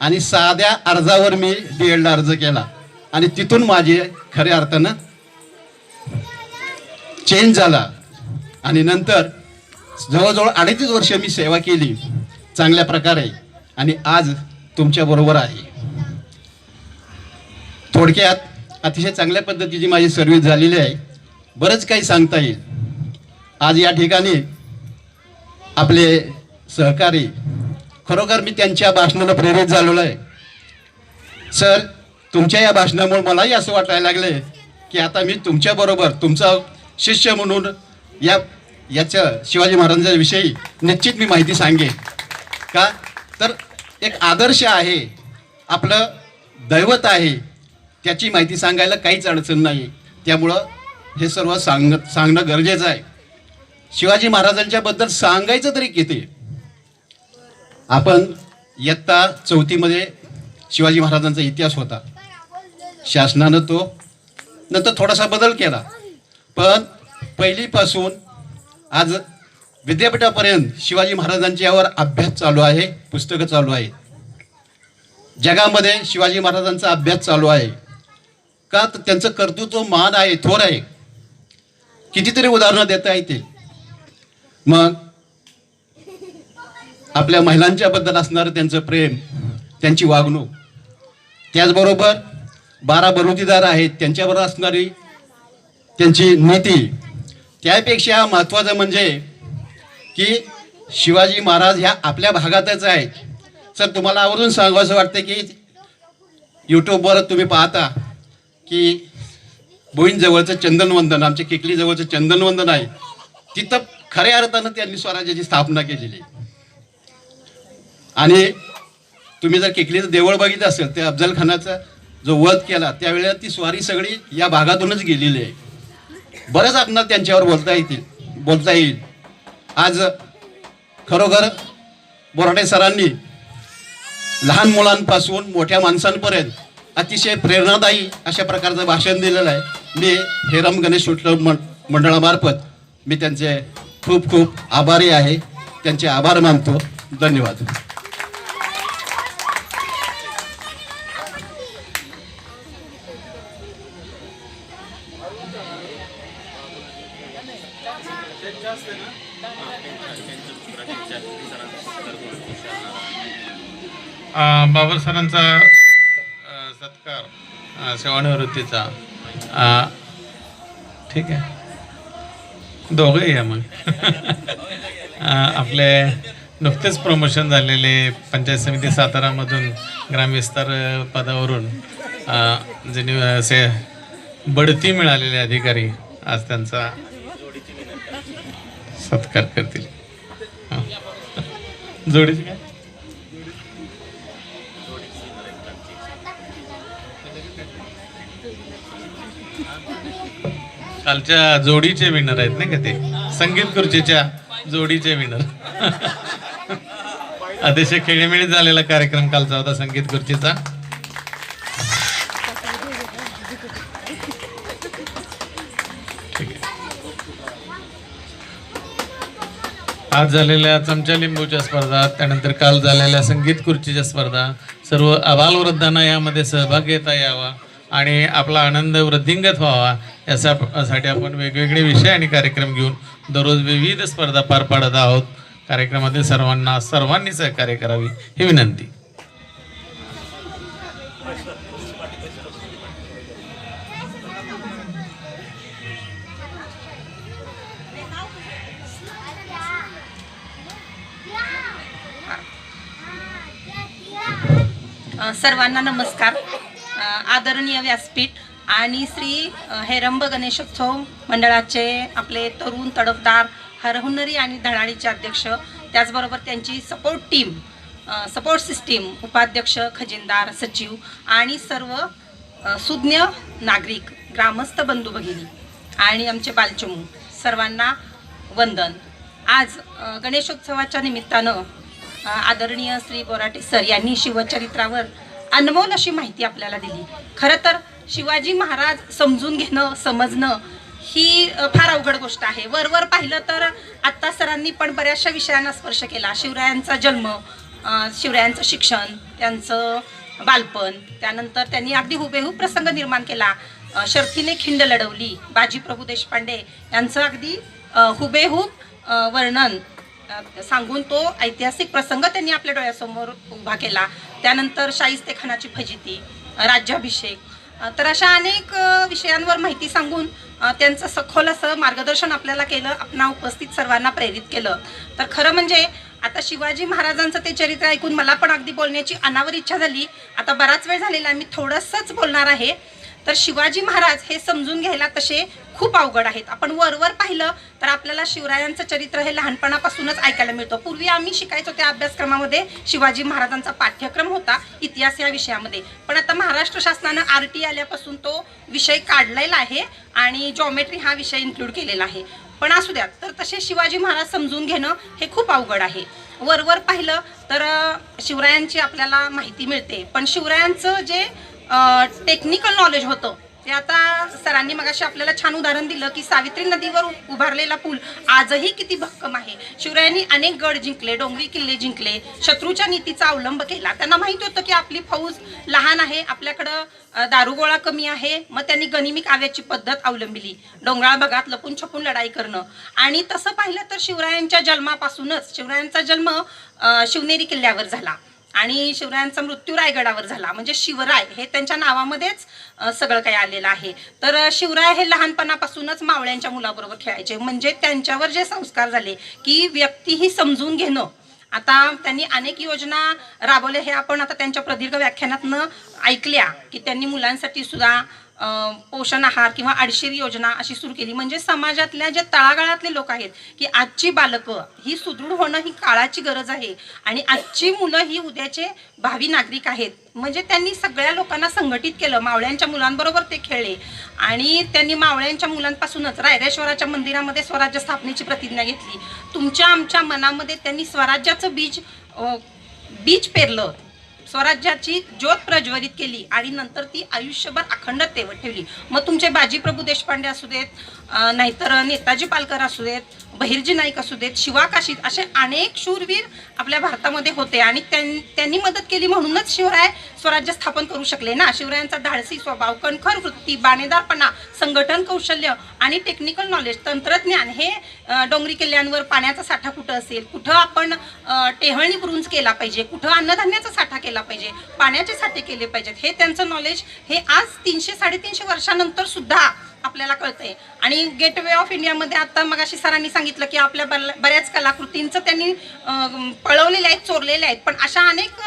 आणि साध्या अर्जावर मी DEDला अर्ज केला आणि तिथून माझे खऱ्या अर्थानं चेंज झाला. आणि नंतर जवळजवळ 38 वर्ष मी सेवा केली चांगल्या प्रकारे आणि आज तुमच्याबरोबर आहे. थोडक्यात अतिशय चांगल्या पद्धतीची माझी सर्व्हिस झालेली आहे. बरंच काही सांगता येईल. आज या ठिकाणी आपले सहकारी, खरोखर मी त्यांच्या भाषणाला प्रेरित झालेलो आहे. सर, तुमच्या या भाषणामुळे मलाही असं वाटायला लागले की आता मी तुमच्याबरोबर तुमचा शिष्य म्हणून याच्या शिवाजी महाराजांच्या विषयी निश्चित मी माहिती सांगेन. का तर एक आदर्श आहे, आपलं दैवत आहे, त्याची माहिती सांगायला काहीच अडचण नाही. त्यामुळं हे सर्व सांगणं गरजेचं आहे. शिवाजी महाराजांच्या बद्दल सांगायचं तरी किती. आपण इयत्ता 4मध्ये शिवाजी महाराजांचा इतिहास होता, शासनानं तो नंतर थोडासा बदल केला, पण पहिलीपासून आज विद्यापीठापर्यंत शिवाजी महाराजांच्यावर अभ्यास चालू आहे, पुस्तकं चालू आहेत. जगामध्ये शिवाजी महाराजांचा अभ्यास चालू आहे. का तर त्यांचं कर्तृत्व महान आहे, थोर आहे. कितीतरी उदाहरणं देता येतील. मग आपल्या महिलांच्या बद्दल असणारं त्यांचं प्रेम, त्यांची वागणूक, त्याचबरोबर 12 बलुतेदार आहेत त्यांच्याबरोबर असणारी त्यांची नीती, त्यापेक्षा महत्त्वाचं म्हणजे की शिवाजी महाराज ह्या आपल्या भागातच आहेत. सर, तुम्हाला आवर्जून सांगावंसं वाटतं की यूट्यूबवर तुम्ही पाहता की भोईंजवळचं चंदनवंदन, आमच्या किकलीजवळचं चंदनवंदन आहे, तिथं खऱ्या अर्थानं त्यांनी स्वराज्याची स्थापना केलेली. आणि तुम्ही जर किकलीचं देवळ बघितलं असेल, ते अफजल खानाचा जो वध केला त्यावेळेला ती स्वारी सगळी या भागातूनच गेलेली आहे. बरंच आपणाला त्यांच्यावर बोलता येईल. आज खरोखर बोराडे सरांनी लहान मुलांपासून मोठ्या माणसांपर्यंत अतिशय प्रेरणादायी अशा प्रकारचं भाषण दिलेलं आहे. मी हेरम गणेश उत्सव मंडळामार्फत मी त्यांचे खूप खूप आभारी आहे, त्यांचे आभार मानतो. धन्यवाद. बाबर सरांचा सत्कार सेवानिवृत्तीचा ठीक आहे, दोघंही या मग. आपले नुकतेच प्रमोशन झालेले पंचायत समिती सातारामधून ग्रामविस्तार पदावरून जे बढती मिळालेले अधिकारी आज त्यांचा सत्कार करतील. जोडीचे काय कालच्या जोडीचे विनर आहेत नाही का, ते संगीत खुर्चीच्या जोडीचे विनर. अतिशय खेळीमेळीत झालेला कार्यक्रम कालचा होता संगीत खुर्चीचा. आज झालेल्या चमचा लिंबूच्या स्पर्धा, त्यानंतर काल झालेल्या संगीत खुर्चीच्या स्पर्धा, सर्व अबालवृद्धांना यामध्ये सहभाग घेता यावा आणि आपला आनंद वृद्धिंगत व्हावा यासाठी आपण वेगवेगळे विषय आणि कार्यक्रम घेऊन दररोज विविध स्पर्धा पार पाडत आहोत. कार्यक्रमातील सर्वांनी सहकार्य करावी ही विनंती. सर्वांना नमस्कार. आदरणीय व्यासपीठ आणि श्री हेरंब गणेशोत्सव मंडळाचे आपले तरुण तडफदार हरहुन्नरी आणि धडाडीचे अध्यक्ष त्याचबरोबर त्यांची सपोर्ट टीम, सपोर्ट सिस्टीम, उपाध्यक्ष, खजिनदार, सचिव आणि सर्व सुज्ञ नागरिक, ग्रामस्थ बंधू भगिनी आणि आमचे बालचमू सर्वांना वंदन. आज गणेशोत्सवाच्या निमित्तानं आदरणीय श्री बोराटे सर यांनी शिवचरित्रावर अनमोल अशी माहिती आपल्याला दिली. खरं तर शिवाजी महाराज समजून घेणं, समजणं ही फार अवघड गोष्ट आहे. वरवर पाहिलं तर आत्ता सरांनी पण बऱ्याचशा विषयांना स्पर्श केला. शिवरायांचा जन्म, शिवरायांचं शिक्षण, त्यांचं बालपण, त्यानंतर त्यांनी अगदी हुबेहूब प्रसंग निर्माण केला. शर्थीने खिंड लढवली, बाजी प्रभू देशपांडे यांचं अगदी हुबेहूब वर्णन सांगून तो ऐतिहासिक प्रसंग त्यांनी आपल्या डोळ्यासमोर उभा केला. त्यानंतर शाहिस्तेखानाची फजिती, राज्याभिषेक, तर अशा अनेक विषयांवर माहिती सांगून त्यांचं सखोल असं मार्गदर्शन आपल्याला केलं, आपणा उपस्थित सर्वांना प्रेरित केलं. तर खरं म्हणजे आता शिवाजी महाराजांचं ते चरित्र ऐकून मला पण अगदी बोलण्याची अनावर इच्छा झाली. आता बराच वेळ झालेला आहे, मी थोडंसंच बोलणार आहे. तर शिवाजी महाराज हे समजून घ्यायला तसे खूप अवघड आहेत. आपण वरवर पाहिलं तर आपल्याला शिवरायांचं चरित्र हे लहानपणापासूनच ऐकायला मिळतं. पूर्वी आम्ही शिकायचो त्या अभ्यासक्रमामध्ये शिवाजी महाराजांचा पाठ्यक्रम होता इतिहास या विषयामध्ये, पण आता महाराष्ट्र शासनानं RT आल्यापासून तो विषय काढलेला आहे आणि जॉमेट्री हा विषय इन्क्लूड केलेला आहे. पण असू द्यात, तर तसे शिवाजी महाराज समजून घेणं हे खूप अवघड आहे. वरवर पाहिलं तर शिवरायांची आपल्याला माहिती मिळते, पण शिवरायांचं जे टेक्निकल नॉलेज होतं ते आता सरांनी मगाशी आपल्याला छान उदाहरण दिलं की सावित्री नदीवर उभारलेला पूल आजही किती भक्कम आहे. शिवरायांनी अनेक गड जिंकले, डोंगरी किल्ले जिंकले, शत्रूच्या नीतीचा अवलंब केला. त्यांना माहिती होतं की आपली फौज लहान आहे, आपल्याकडं दारुगोळा कमी आहे, मग त्यांनी गनिमी काव्याची पद्धत अवलंबिली, डोंगराळ भागात लपून छपून लढाई करणं. आणि तसं पाहिलं तर शिवरायांच्या जन्मापासूनच, शिवरायांचा जन्म शिवनेरी किल्ल्यावर झाला आणि शिवरायांचा मृत्यू रायगडावर झाला. म्हणजे शिवराय हे त्यांच्या नावामध्येच सगळं काही आलेलं आहे. तर शिवराय हे लहानपणापासूनच मावळ्यांच्या मुलाबरोबर खेळायचे. म्हणजे त्यांच्यावर जे संस्कार झाले की व्यक्ती ही समजून घेणं. आता त्यांनी अनेक योजना राबवल्या, हे आपण आता त्यांच्या प्रदीर्घ व्याख्यानातनं ऐकल्या की त्यांनी मुलांसाठी सुद्धा पोषण आहार किंवा अडशिर योजना अशी सुरू केली. म्हणजे समाजातल्या जे तळागाळातले लोक आहेत की आजची बालकं ही सुदृढ होणं ही काळाची गरज आहे आणि आजची मुलं ही उद्याचे भावी नागरिक आहेत. म्हणजे त्यांनी सगळ्या लोकांना संघटित केलं. मावळ्यांच्या मुलांबरोबर ते खेळले आणि त्यांनी मावळ्यांच्या मुलांपासूनच रायरेश्वराच्या मंदिरामध्ये स्वराज्य स्थापनेची प्रतिज्ञा घेतली. तुमच्या आमच्या मनामध्ये त्यांनी स्वराज्याचं बीज पेरलं, स्वराज्याची ज्योत प्रज्वलित केली आणि नंतर ती आयुष्यभर अखंड तेवत ठेवली. मग तुमचे बाजी प्रभू देशपांडे असू देत, नाहीतर नेताजी पालकर असू देत, बहिर्जी नाईक असू देत, शिवा काशीद, असे अनेक शूरवीर आपल्या भारतामध्ये होते आणि त्यांनी मदत केली म्हणूनच शिवराय स्वराज्य स्थापन करू शकले ना. शिवरायांचा धाडसी स्वभाव, कणखर वृत्ती, बाणेदारपणा, संघटन कौशल्य आणि टेक्निकल नॉलेज, तंत्रज्ञान, हे डोंगरी किल्ल्यांवर पाण्याचा साठा कुठं असेल, कुठं आपण टेहळणी ब्रुंज केला पाहिजे, कुठं अन्नधान्याचा साठा केला पाहिजे, पाण्याचे साठे केले पाहिजेत, हे त्यांचं नॉलेज हे आज 300-350 वर्षानंतर सुद्धा आपल्याला कळतंय. आणि गेटवे ऑफ इंडियामध्ये आता मगाशी सरांनी सांगितलं की आपल्या बऱ्याच कलाकृतींचं त्यांनी पळवलेल्या आहेत, चोरलेल्या आहेत, पण अशा अनेक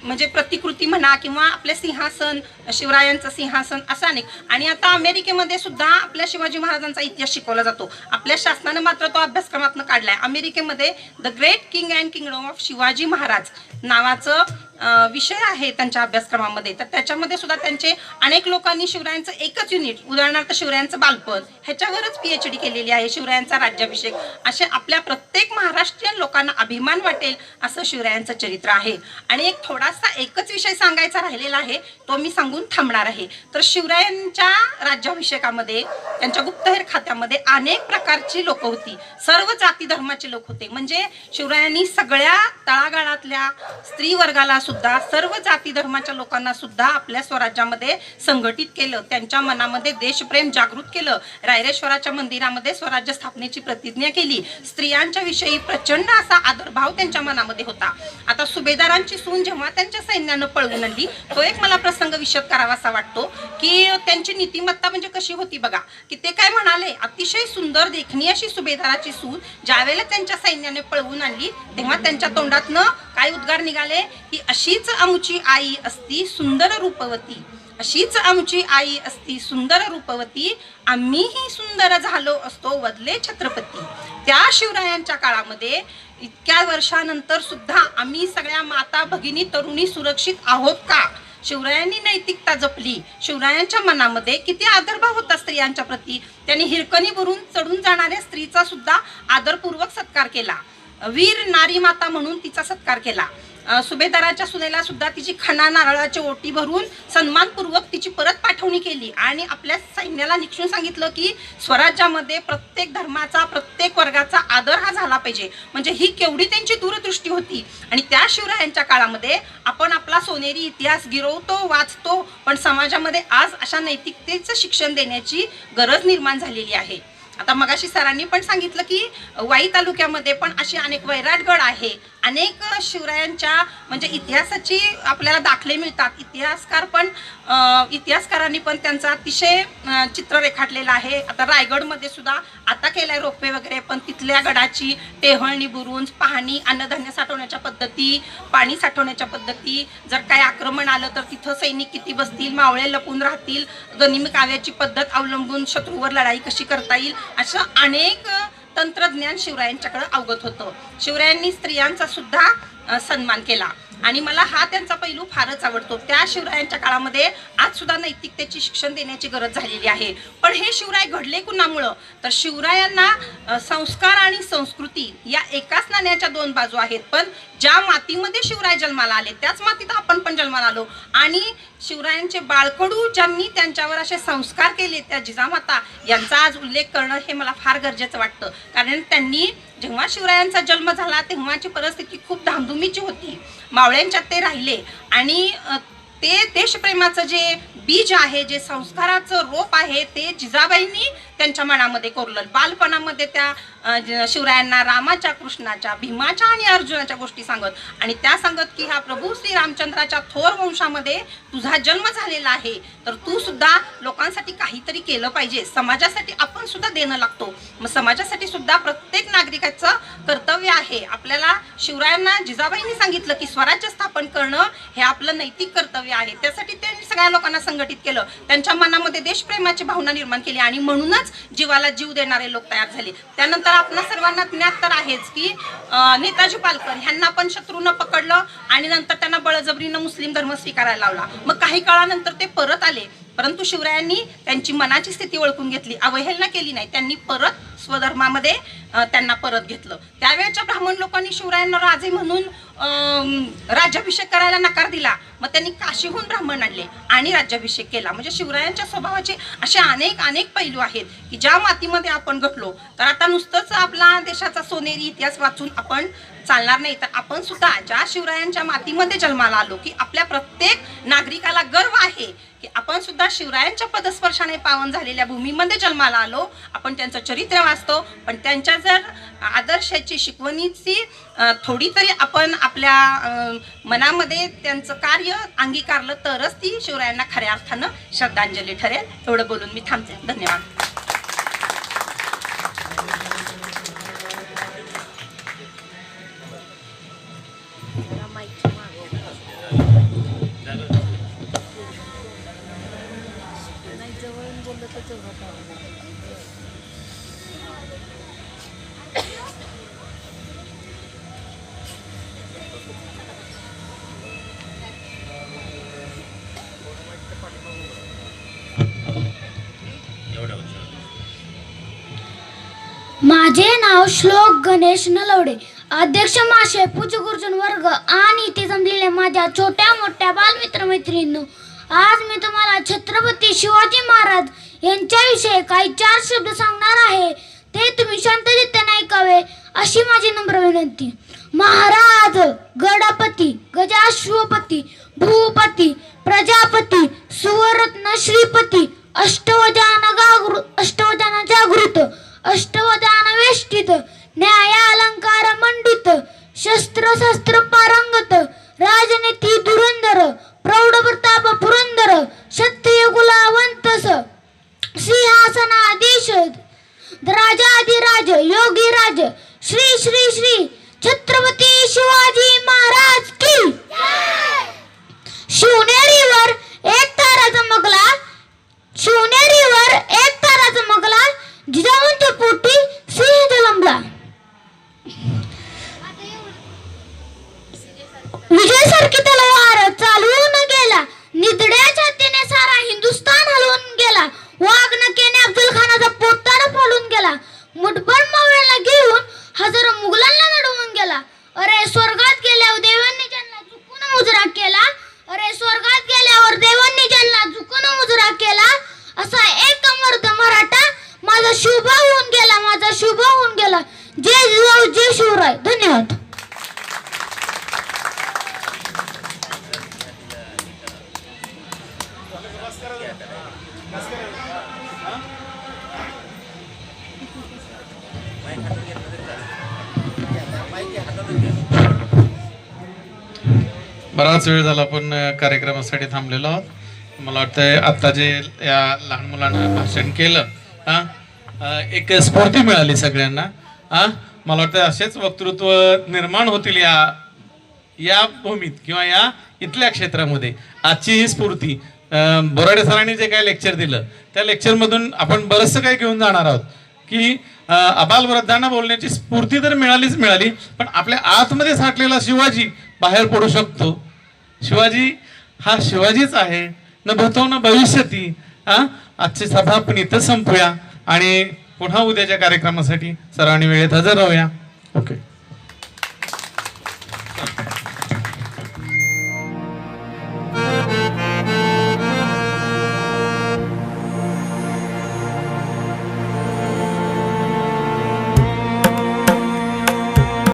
म्हणजे प्रतिकृती म्हणा किंवा आपले सिंहासन, शिवरायांचं सिंहासन, असं अनेक. आणि आता अमेरिकेमध्ये सुद्धा आपल्या शिवाजी महाराजांचा इतिहास शिकवला जातो. आपल्या शासनानं मात्र तो अभ्यासक्रमातनं काढलाय. अमेरिकेमध्ये the great king and kingdom of Shivaji Maharaj नावाचं विषय आहे त्यांच्या अभ्यासक्रमामध्ये. तर त्याच्यामध्ये सुद्धा त्यांचे अनेक लोकांनी शिवरायांचं एकच युनिट, उदाहरणार्थ शिवरायांचं बालपण, ह्याच्यावरच PhD केलेली आहे. शिवरायांचा राज्याभिषेक, असे आपल्या प्रत्येक महाराष्ट्रीयन लोकांना अभिमान वाटेल असं शिवरायांचं चरित्र आहे. आणि एक थोडासा एकच विषय सांगायचा राहिलेला आहे, तो मी सांगून थांबणार आहे. तर शिवरायांच्या राज्याभिषेकामध्ये, त्यांच्या गुप्तहेर खात्यामध्ये अनेक प्रकारची लोक होती, सर्व जाती धर्माचे लोक होते. म्हणजे शिवरायांनी सगळ्या तळागाळातल्या स्त्री वर्गाला सुद्धा, सर्व जाती धर्माच्या लोकांना सुद्धा आपल्या स्वराज्यामध्ये संघटित केलं, त्यांच्या मनामध्ये देशप्रेम जागृत केलं, रायरेश्वराच्या मंदिरामध्ये स्वराज्य स्थापनेची प्रतिज्ञा केली, स्त्रियांच्या विषयी प्रचंड असा आदरभाव त्यांच्या मनामध्ये होता. आता सुभेदारांची सून जेव्हा त्यांच्या सैन्यानं पळवून आणली, तो एक मला प्रसंग विशद करावासा वाटतो की त्यांची नीतिमत्ता म्हणजे कशी होती बघा. की ते काय म्हणाले, अतिशय सुंदर देखणी अशी सुभेदाराची सून ज्यावेळेला त्यांच्या सैन्याने पळवून आणली तेव्हा त्यांच्या तोंडातनं काय उद्गार निघाले की अशीच आमची आई असती सुंदर रूपवती, अशीच आमची आई असती सुंदर रूपवती, आम्हीही सुंदर झालो असतो वदले छत्रपती. त्या शिवरायांच्या काळामध्ये इतक्या वर्षानंतर सुद्धा आम्ही सगळ्या माता भगिनी तरुणी सुरक्षित आहोत का? शिवरायांनी नैतिकता जपली. शिवरायांच्या मनामध्ये किती आदरभाव होता स्त्रियांच्या प्रती. त्यांनी हिरकणीवरून चढून जाणाऱ्या स्त्रीचा सुद्धा आदरपूर्वक सत्कार केला. वीर नारी माता म्हणून तिचा सत्कार केला. सुभेदाराच्या सुनेला सुद्धा तिची खणा नारळाची ओटी भरून सन्मानपूर्वक तिची परत पाठवणी केली आणि आपल्या सैन्याला निक्षून सांगितलं की स्वराज्यामध्ये प्रत्येक धर्माचा प्रत्येक वर्गाचा आदर हा झाला पाहिजे. म्हणजे ही केवढी त्यांची दूरदृष्टी होती. आणि त्या शिवरायांच्या काळामध्ये आपण आपला सोनेरी इतिहास गिरवतो वाचतो, पण समाजामध्ये आज अशा नैतिकतेचं शिक्षण देण्याची गरज निर्माण झालेली आहे. आता मगाशी सरांनी पण सांगितलं की वाई तालुक्यामध्ये पण असे अनेक वैराटगड आहे. अनेक शिवरायांच्या म्हणजे इतिहासाची आपल्याला दाखले मिळतात. इतिहासकारांनी पण त्यांचं अतिशय चित्र रेखाटलेलं आहे. आता रायगडमध्ये सुद्धा आता केलाय रोपवे वगैरे, पण तिथल्या गडाची टेहळणी बुरुंज पाहणी, अन्नधान्य साठवण्याच्या पद्धती, पाणी साठवण्याच्या पद्धती, जर काय आक्रमण आलं तर तिथं सैनिक किती बसतील, मावळे लपून राहतील, गनिमी काव्याची पद्धत अवलंबून शत्रूवर लढाई कशी करता येईल, असं अनेक तंत्रज्ञान शिवरायांच्याकडे अवगत होतं. शिवरायांनी स्त्रियांचा सुद्धा सन्मान केला आणि मला हा त्यांचा पैलू फारच आवडतो. त्या शिवरायांच्या काळामध्ये आज सुद्धा नैतिकतेचे शिक्षण देण्याची गरज झालेली आहे. पण हे शिवराय घडले कुणामुळं? तर शिवरायांना संस्कार आणि संस्कृती या एकाच नाण्याच्या दोन बाजू आहेत. पण ज्या मातीमध्ये शिवराय जन्माला आले त्याच मातीत आपण पण जन्माला आलो. आणि शिवरायांचे बाळकडू ज्यांनी त्यांच्यावर असे संस्कार केले, त्या जिजामाता यांचा आज उल्लेख करणं हे मला फार गरजेचं वाटतं. कारण त्यांनी जेव्हा शिवरायांचा जन्म झाला तेव्हाची परिस्थिती खूप धामधुमीची होती. मावळ्यांच्यात ते राहिले आणि ते देशप्रेमाचं जे बीज आहे, जे संस्काराचं रोप आहे, ते जिजाबाईंनी त्यांच्या मनामध्ये कोरलं. बालपणामध्ये त्या शिवरायांना रामाच्या, कृष्णाच्या, भीमाच्या आणि अर्जुनाच्या गोष्टी सांगत आणि त्या सांगत की हा प्रभू श्री रामचंद्राच्या थोर वंशामध्ये तुझा जन्म झालेला आहे, तर तू सुद्धा लोकांसाठी काहीतरी केलं पाहिजे. समाजासाठी आपण सुद्धा देणं लागतो. मग समाजासाठी सुद्धा प्रत्येक नागरिकाचं कर्तव्य आहे. आपल्याला शिवरायांना जिजाबाईंनी सांगितलं की स्वराज्य स्थापन करणं हे आपलं नैतिक कर्तव्य आहे. त्यासाठी त्यांनी सगळ्या लोकांना संघटित केलं. त्यांच्या मनामध्ये देशप्रेमाची भावना निर्माण केली आणि म्हणूनच जीवाला जीव देणारे लोक तयार झाले. त्यानंतर आपल्या सर्वांना ज्ञात तर आहेच की नेताजी पालकर ह्यांना पण शत्रूनं पकडलं आणि नंतर त्यांना बळजबरीनं मुस्लिम धर्म स्वीकारायला लावला. मग काही काळानंतर ते परत आले, परंतु शिवरायांनी त्यांची मनाची स्थिती ओळखून घेतली, अवहेलना केली नाही. त्यांनी परत स्वधर्मामध्ये त्यांना परत घेतलं. त्यावेळेच्या ब्राह्मण लोकांनी शिवरायांना राजे म्हणून राज्याभिषेक करायला नकार दिला. मग त्यांनी काशीहून ब्राह्मण आणले आणि राज्याभिषेक केला. म्हणजे शिवरायांच्या स्वभावाचे असे अनेक पैलू आहेत की ज्या मातीमध्ये आपण घडलो. तर आता नुसतंच आपला देशाचा सोनेरी इतिहास वाचून आपण चालणार नाही, तर आपण सुद्धा ज्या शिवरायांच्या मातीमध्ये जन्माला आलो की आपल्या प्रत्येक नागरिकाला गर्व आहे की आपण सुद्धा शिवरायांच्या पदस्पर्शाने पावन झालेल्या भूमीमध्ये जन्माला आलो. आपण त्यांचं चरित्र वाचतो, पण त्यांच्या जर आदर्शाची शिकवणीची थोडी तरी आपण आपल्या मनामध्ये त्यांचं कार्य अंगीकारलं तरच ती शिवरायांना खऱ्या अर्थानं श्रद्धांजली ठरेल. एवढं बोलून मी थांबते. धन्यवाद. माझे नाव श्लोक गणेश नलवडे, अध्यक्ष माशे, पूज्य गुरुजन वर्ग आणि इथे जमलेल्या माझ्या छोट्या मोठ्या बालमित्र मैत्रिणींनो, आज मी तुम्हाला छत्रपती शिवाजी महाराज यांच्याविषयी काही 4 शब्द सांगणार आहे. ते तुम्ही शांतचित्ताने ऐकावे अशी माझी नम्र विनंती. महाराज गडपती, गजाश्वपती, भूपती, प्रजापती, सुवरत्न श्रीपती, अष्टवधान जागृत, अष्टवधान वेष्टित, न्याय अलंकार मंडित, शस्त्र शस्त्र पारंगत, राजनीती धुरंधर, प्रौढ प्रताप पुरंदर, क्षत्रिय कुलावंतस, सिंहासनाधीश, राजाधिराज, योगी राज, श्री श्री श्री छत्रपती शिवाजी महाराज की. शिवनेरीवर एक तारा चमक मुठभर मावळ्याला घेऊन हजारो मुघलांना लढवून गेला. अरे स्वर्गात गेल्यावर देवांनी ज्यांना चुकून मुजरा केला, अरे स्वर्गात गेल्यावर देवांनी ज्यांना चुकून मुजरा केला, असा एक मर्द मराठा माझा शुभ होऊन गेला, माझा शुभ होऊन गेला. जय जिजाऊ जय शिवराय. धन्यवाद. बराच वेळ झाला आपण कार्यक्रमासाठी थांबलेलो आहोत. मला वाटतंय आत्ता जे या लहान मुलांना भाषण केलं एक स्फूर्ती मिळाली सगळ्यांना. मला वाटतं असेच वक्तृत्व निर्माण होतील या भूमीत किंवा या इथल्या क्षेत्रामध्ये. आजची ही स्फूर्ती बोराडे सरांनी जे काही लेक्चर दिलं त्या लेक्चरमधून आपण बरंचसं काही घेऊन जाणार आहोत की अबालवृद्धांना बोलण्याची स्फूर्ती तर मिळाली, पण आपल्या आतमध्ये साठलेला शिवाजी बाहेर पडू शकतो. शिवाजी हा शिवाजीच आहे, न भूतो न भविष्यती. आजची सभा आपण इथं संपूया आणि पुन्हा उद्याच्या कार्यक्रमासाठी सर्वांनी वेळेत हजर राहूया. ओके.